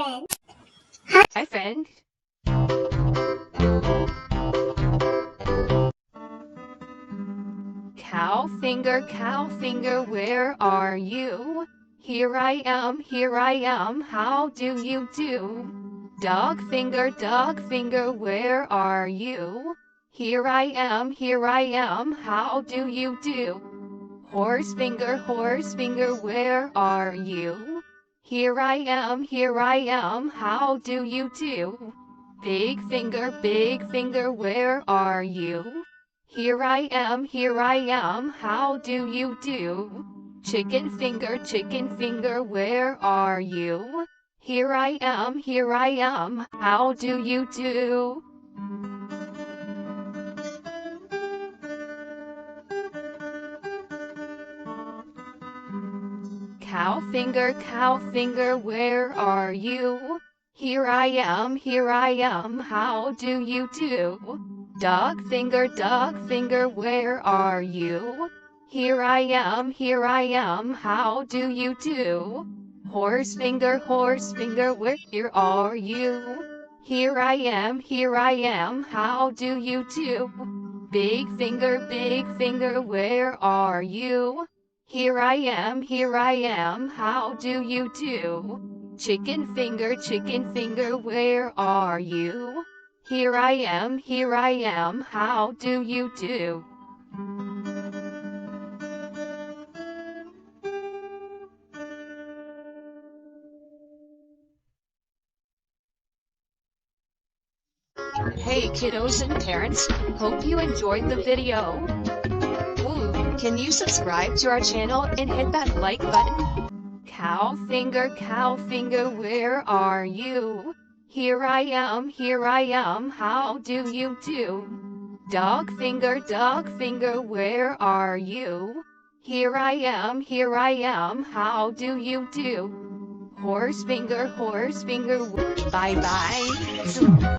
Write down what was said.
friend. Hi, friend. Cow finger, where are you? Here I am, how do you do? Dog finger, where are you? Here I am, how do you do? Horse finger, where are you? Here I am, how do you do? Big finger, where are you? Here I am, how do you do? Chicken finger, where are you? Here I am, how do you do? Cow finger, where are you? Here I am, how do you do? Dog finger, where are you? Here I am, how do you do? Horse finger, where are you? Here I am, how do you do? Big finger, where are you? Here I am, how do you do? Chicken finger, where are you? Here I am, how do you do? Hey kiddos and parents, hope you enjoyed the video. Ooh, can you subscribe to our channel and hit that like button? Cow finger, where are you? Here I am, how do you do? Dog finger, where are you? Here I am, how do you do? Horse finger, bye bye.